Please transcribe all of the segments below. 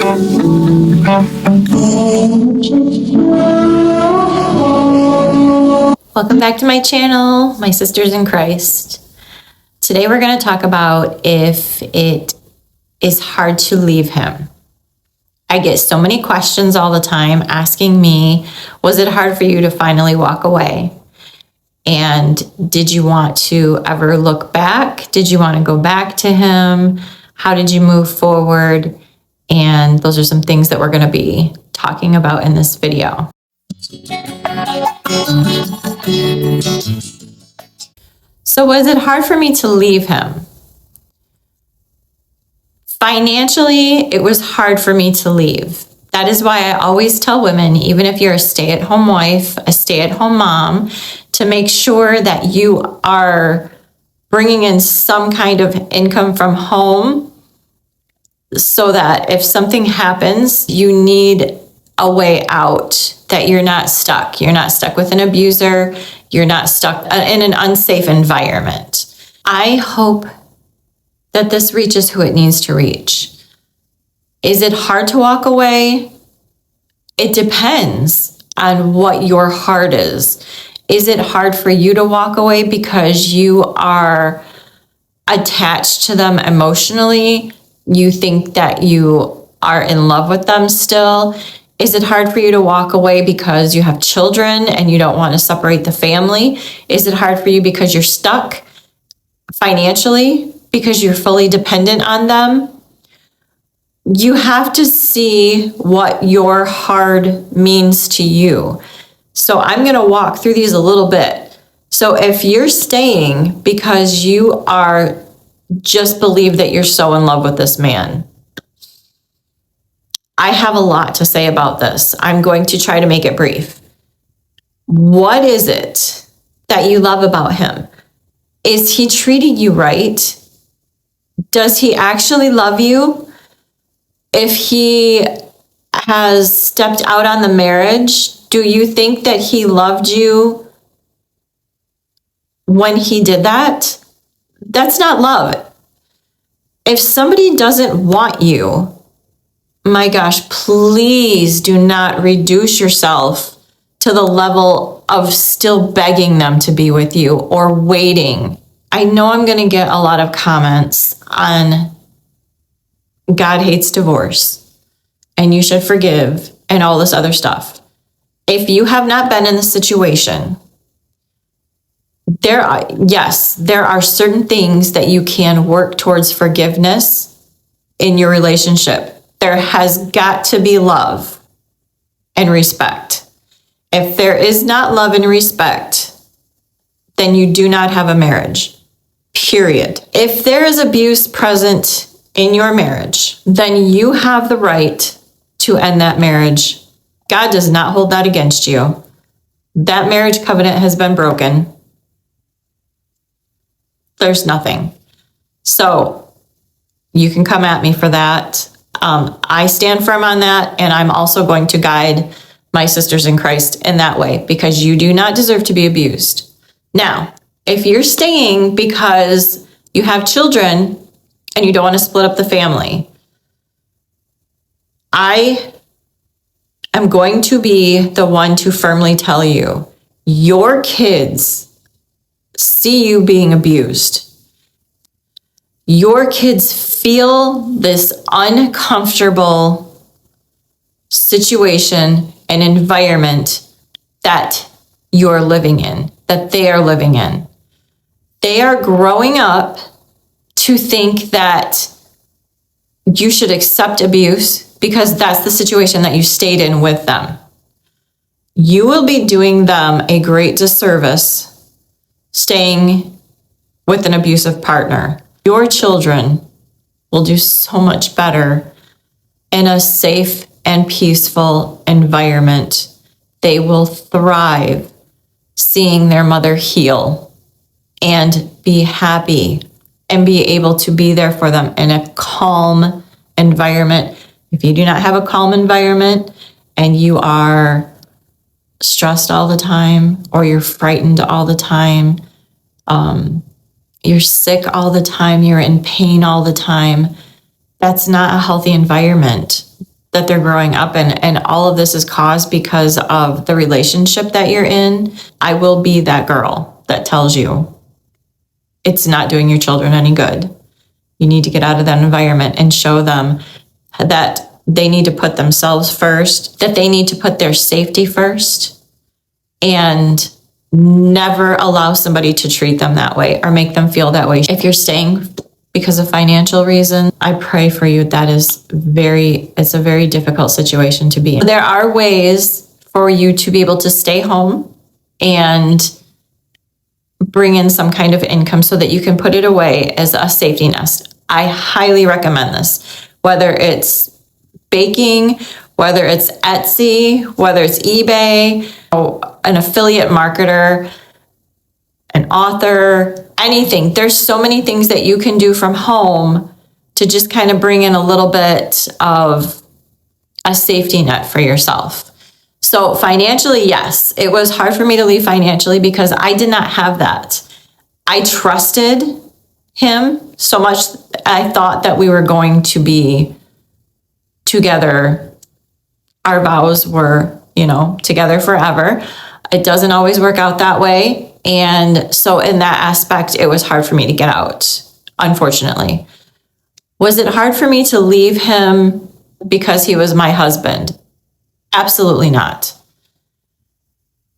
Welcome back to my channel, my sisters in Christ. Today we're going to talk about if it is hard to leave him. I get so many questions all the time asking me, was it hard for you to finally walk away? And did you want to ever look back? Did you want to go back to him? How did you move forward? And those are some things that we're going to be talking about in this video. So was it hard for me to leave him? Financially, it was hard for me to leave. That is why I always tell women, even if you're a stay-at-home wife, a stay-at-home mom, to make sure that you are bringing in some kind of income from home so that if something happens, you need a way out, that you're not stuck. You're not stuck with an abuser. You're not stuck in an unsafe environment. I hope that this reaches who it needs to reach. Is it hard to walk away? It depends on what your heart is. Is it hard for you to walk away because you are attached to them emotionally? You think that you are in love with them still? Is it hard for you to walk away because you have children and you don't want to separate the family? Is it hard for you because you're stuck financially, because you're fully dependent on them? You have to see what your heart means to you. So I'm going to walk through these a little bit. So if you're staying because you are just believe that you're so in love with this man, I have a lot to say about this. I'm going to try to make it brief. What is it that you love about him? Is he treating you right? Does he actually love you? If he has stepped out on the marriage, do you think that he loved you when he did that? That's not love. If somebody doesn't want you, my gosh, please do not reduce yourself to the level of still begging them to be with you or waiting. I know I'm going to get a lot of comments on God hates divorce and you should forgive and all this other stuff. If you have not been in the situation, there are certain things that you can work towards forgiveness in your relationship. There has got to be love and respect. If there is not love and respect, then you do not have a marriage, period. If there is abuse present in your marriage, then you have the right to end that marriage. God does not hold that against you. That marriage covenant has been broken. There's nothing. So you can come at me for that. I stand firm on that, and I'm also going to guide my sisters in Christ in that way, because you do not deserve to be abused. Now, if you're staying because you have children and you don't want to split up the family, I am going to be the one to firmly tell you, your kids see you being abused. Your kids feel this uncomfortable situation and environment that you're living in, that they are living in. They are growing up to think that you should accept abuse because that's the situation that you stayed in with them. You will be doing them a great disservice staying with an abusive partner. Your children will do so much better in a safe and peaceful environment. They will thrive seeing their mother heal and be happy and be able to be there for them in a calm environment. If you do not have a calm environment and you are stressed all the time, or you're frightened all the time, you're sick all the time, you're in pain all the time, that's not a healthy environment. that they're growing up in. And all of this is caused because of the relationship that you're in. I will be that girl that tells you it's not doing your children any good. You need to get out of that environment and show them that they need to put themselves first, that they need to put their safety first, and never allow somebody to treat them that way or make them feel that way. If you're staying because of financial reason, I pray for you. It's a very difficult situation to be in. There are ways for you to be able to stay home and bring in some kind of income so that you can put it away as a safety nest. I highly recommend this, whether it's baking, whether it's Etsy, whether it's eBay, an affiliate marketer, an author, anything. There's so many things that you can do from home to just kind of bring in a little bit of a safety net for yourself. So financially, yes, it was hard for me to leave financially because I did not have that. I trusted him so much. I thought that we were going to be together. Our vows were, together forever. It doesn't always work out that way. And so in that aspect, it was hard for me to get out, unfortunately. Was it hard for me to leave him because he was my husband? Absolutely not.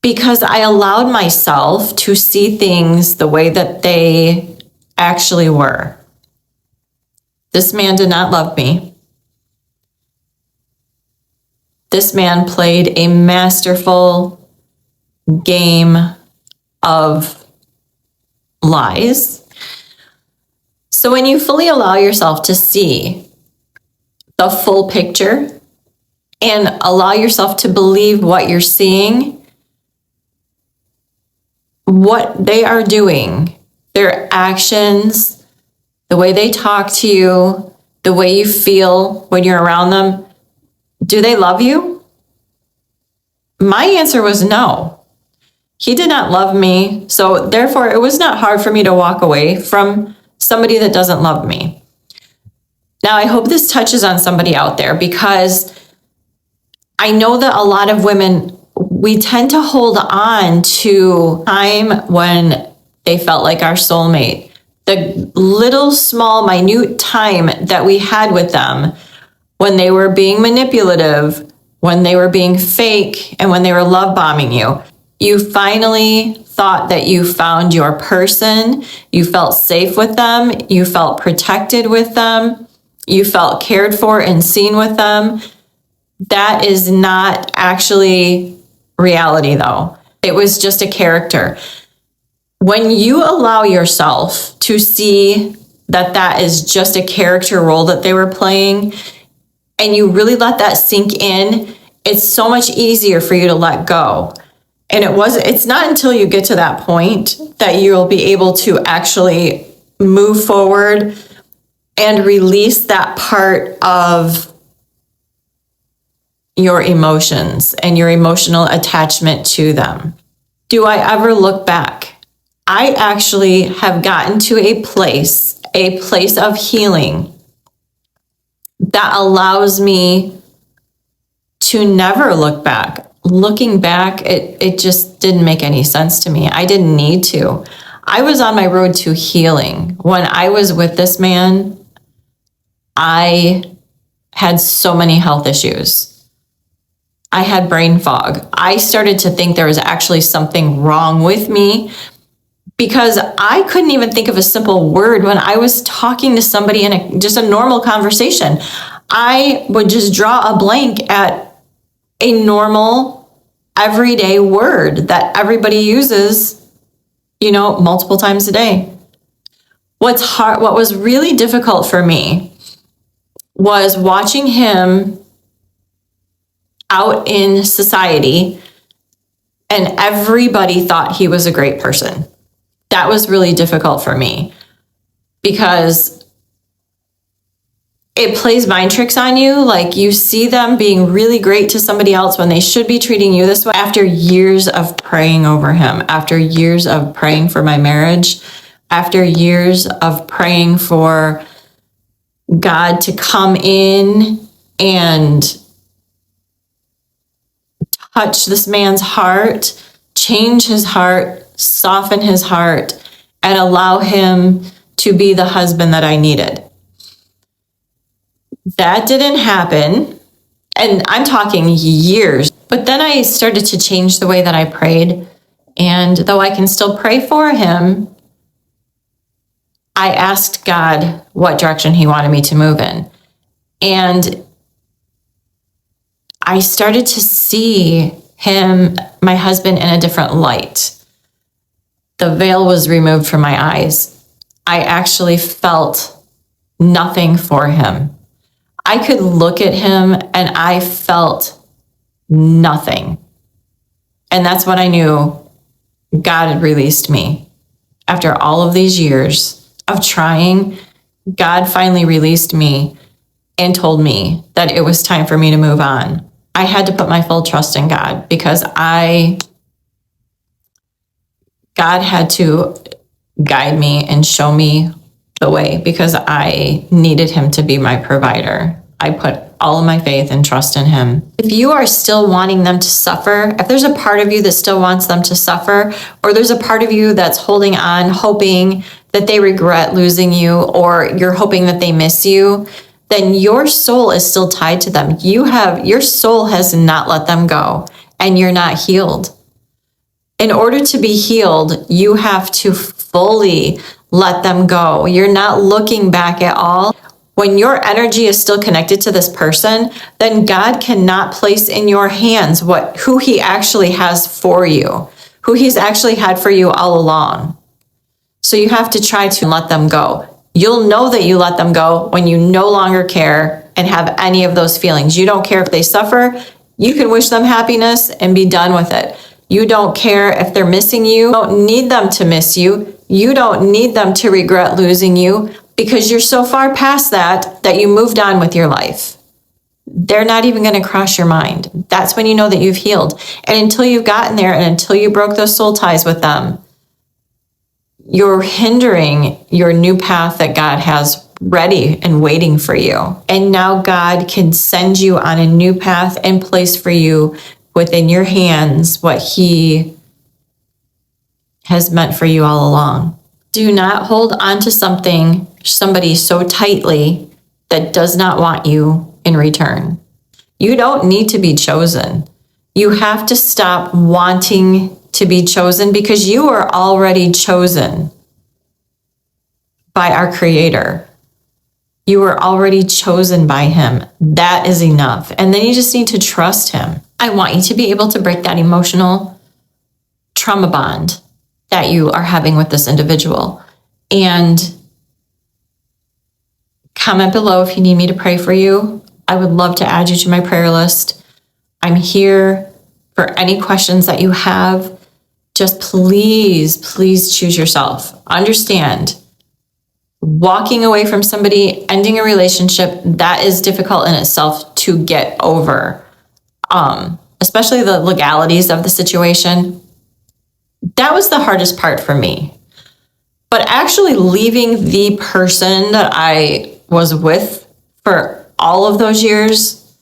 Because I allowed myself to see things the way that they actually were. This man did not love me. This man played a masterful game of lies. So when you fully allow yourself to see the full picture and allow yourself to believe what you're seeing, what they are doing, their actions, the way they talk to you, the way you feel when you're around them, do they love you? My answer was no. He did not love me. So therefore, it was not hard for me to walk away from somebody that doesn't love me. Now, I hope this touches on somebody out there because I know that a lot of women, we tend to hold on to time when they felt like our soulmate. The little, small, minute time that we had with them when they were being manipulative, when they were being fake, and when they were love bombing you. You finally thought that you found your person. You felt safe with them. You felt protected with them. You felt cared for and seen with them. That is not actually reality, though. It was just a character. When you allow yourself to see that that is just a character role that they were playing, and you really let that sink in, it's so much easier for you to let go. And it's not until you get to that point that you'll be able to actually move forward and release that part of your emotions and your emotional attachment to them. Do I ever look back? I actually have gotten to a place of healing that allows me to never look back. Looking back, it just didn't make any sense to me. I didn't need to. I was on my road to healing. When I was with this man, I had so many health issues. I had brain fog. I started to think there was actually something wrong with me because I couldn't even think of a simple word when I was talking to somebody in just a normal conversation. I would just draw a blank at a normal, everyday word that everybody uses, multiple times a day. What was really difficult for me was watching him out in society and everybody thought he was a great person. That was really difficult for me because it plays mind tricks on you. Like you see them being really great to somebody else when they should be treating you this way. After years of praying over him, after years of praying for my marriage, after years of praying for God to come in and touch this man's heart, change his heart, soften his heart, and allow him to be the husband that I needed. That didn't happen. And I'm talking years. But then I started to change the way that I prayed. And though I can still pray for him, I asked God what direction he wanted me to move in. And I started to see him, my husband, in a different light. The veil was removed from my eyes. I actually felt nothing for him. I could look at him and I felt nothing. And that's when I knew God had released me. After all of these years of trying, God finally released me and told me that it was time for me to move on. I had to put my full trust in God because God had to guide me and show me the way because I needed him to be my provider. I put all of my faith and trust in him. If you are still wanting them to suffer, if there's a part of you that still wants them to suffer, or there's a part of you that's holding on, hoping that they regret losing you, or you're hoping that they miss you, then your soul is still tied to them. Your soul has not let them go, and you're not healed. In order to be healed, you have to fully let them go. You're not looking back at all. When your energy is still connected to this person, then God cannot place in your hands who he actually has for you, who he's actually had for you all along. So you have to try to let them go. You'll know that you let them go when you no longer care and have any of those feelings. You don't care if they suffer. You can wish them happiness and be done with it. You don't care if they're missing you. You don't need them to miss you. You don't need them to regret losing you because you're so far past that you moved on with your life. They're not even going to cross your mind. That's when you know that you've healed. And until you've gotten there and until you broke those soul ties with them, you're hindering your new path that God has ready and waiting for you. And now God can send you on a new path and place for you within your hands what he has meant for you all along. Do not hold on to somebody so tightly that does not want you in return. You don't need to be chosen. You have to stop wanting to be chosen because you are already chosen by our Creator. You were already chosen by him. That is enough. And then you just need to trust him. I want you to be able to break that emotional trauma bond that you are having with this individual. And comment below if you need me to pray for you. I would love to add you to my prayer list. I'm here for any questions that you have. Just please choose yourself. Understand, walking away from somebody, ending a relationship, that is difficult in itself to get over. Especially the legalities of the situation. That was the hardest part for me. But actually leaving the person that I was with for all of those years,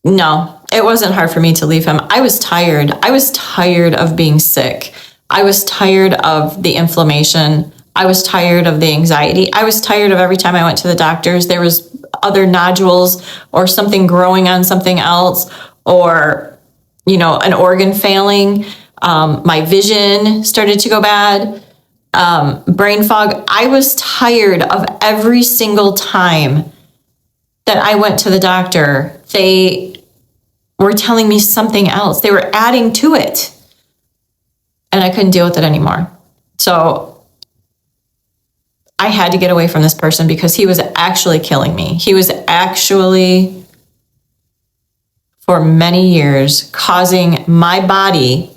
no, it wasn't hard for me to leave him. I was tired. I was tired of being sick. I was tired of the inflammation. I was tired of the anxiety. I was tired of every time I went to the doctors, there was other nodules or something growing on something else, or, an organ failing. My vision started to go bad. Brain fog. I was tired of every single time that I went to the doctor. They were telling me something else. They were adding to it. And I couldn't deal with it anymore. So I had to get away from this person because he was actually killing me. He was actually, for many years, causing my body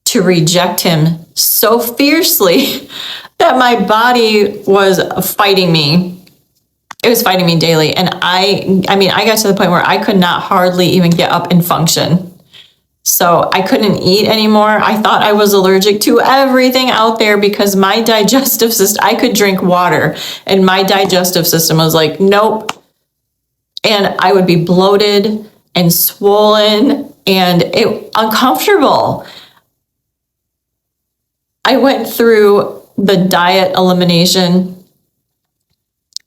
to reject him so fiercely that my body was fighting me. It was fighting me daily. And I got to the point where I could not hardly even get up and function. So I couldn't eat anymore. I thought I was allergic to everything out there because my digestive system, I could drink water and my digestive system was like, nope. And I would be bloated and swollen and it uncomfortable. I went through the diet elimination.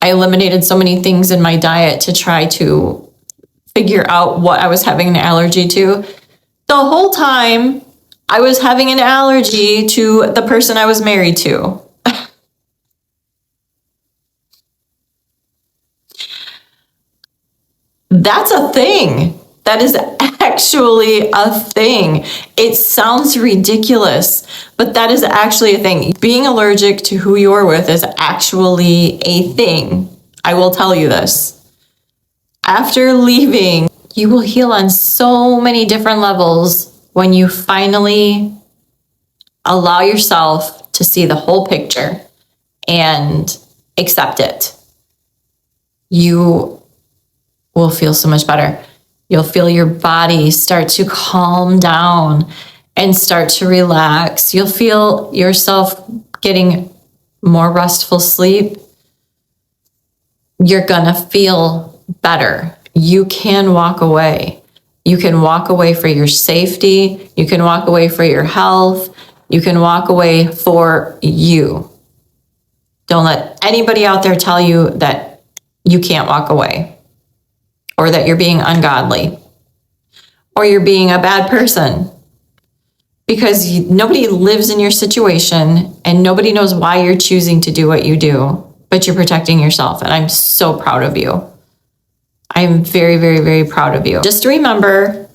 I eliminated so many things in my diet to try to figure out what I was having an allergy to. The whole time I was having an allergy to the person I was married to. That's a thing. That is actually a thing. It sounds ridiculous, but that is actually a thing. Being allergic to who you're with is actually a thing. I will tell you this. After leaving, you will heal on so many different levels when you finally allow yourself to see the whole picture and accept it. You will feel so much better. You'll feel your body start to calm down and start to relax. You'll feel yourself getting more restful sleep. You're gonna feel better. You can walk away. You can walk away for your safety. You can walk away for your health. You can walk away for you. Don't let anybody out there tell you that you can't walk away, or that you're being ungodly, or you're being a bad person, because nobody lives in your situation and nobody knows why you're choosing to do what you do, but you're protecting yourself. And I'm so proud of you. I'm very, very, very proud of you. Just remember,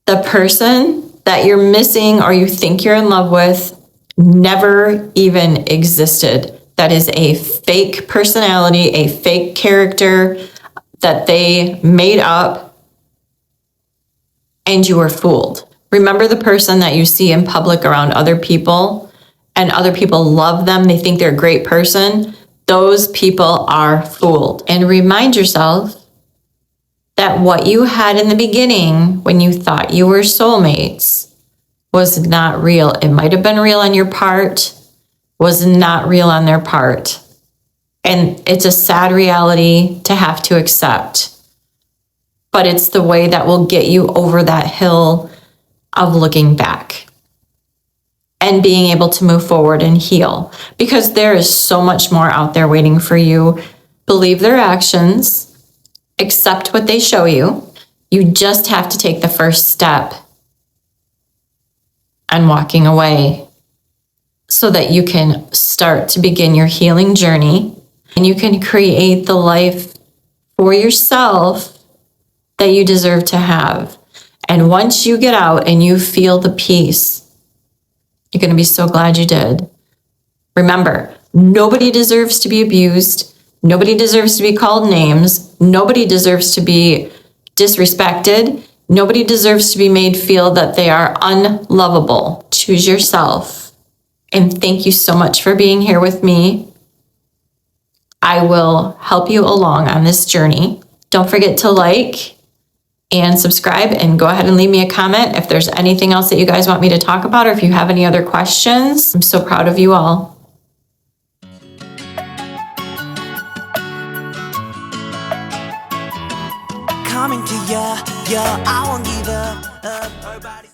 the person that you're missing or you think you're in love with never even existed. That is a fake personality, a fake character that they made up, and you were fooled. Remember the person that you see in public around other people, and other people love them, they think they're a great person. Those people are fooled. And remind yourself that what you had in the beginning when you thought you were soulmates was not real. It might have been real on your part, was not real on their part. And it's a sad reality to have to accept. But it's the way that will get you over that hill of looking back and being able to move forward and heal. Because there is so much more out there waiting for you. Believe their actions. Accept what they show you. You just have to take the first step and walking away so that you can start to begin your healing journey, and you can create the life for yourself that you deserve to have. And once you get out and you feel the peace, you're going to be so glad you did. Remember, nobody deserves to be abused. Nobody deserves to be called names. Nobody deserves to be disrespected. Nobody deserves to be made feel that they are unlovable. Choose yourself. And thank you so much for being here with me. I will help you along on this journey. Don't forget to like and subscribe, and go ahead and leave me a comment if there's anything else that you guys want me to talk about, or if you have any other questions. I'm so proud of you all. Coming to ya, I won't give up.